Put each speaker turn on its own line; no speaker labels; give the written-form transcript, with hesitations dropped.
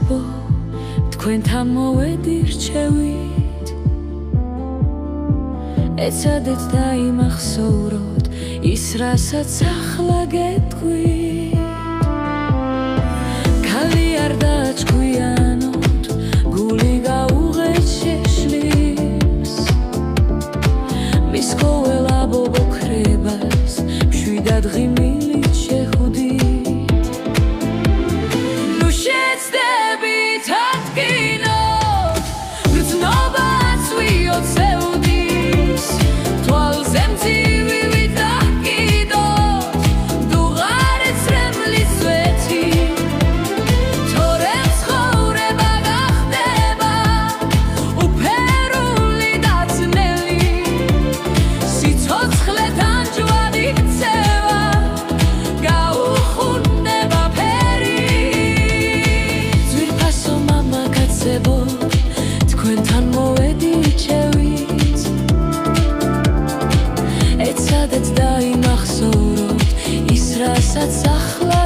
კაცებო, თქვენთან მოვედი რჩევით, ეცადეთ დაიმახსოვროთ ის, რასაც ახლა გეტყვით. ქალი არ დააჩქვიანოთ, გული გაუღეთ შეშლილს, მის ყოველა ბობოქრებას მშვიდად ღიმილით შეხვდით. ნუ შეცდებით ადგინოთ, გრძნობას ვიოცევდის, თვალზე მძივი ვიდაჰკიდოთ, დუღარეთ რემლის ვეთი, თორემ ცხოვრება გახდება უფერული და ძნელი, სიცოცხლეთან ჯვარი ქცევა გაუხუნდება ფერი. ძვირფასო მამაკაცებო, თქვენთან მოვედი რჩევით, ეცადეთ დაიმახსოვროთ ის, რასაც ახლა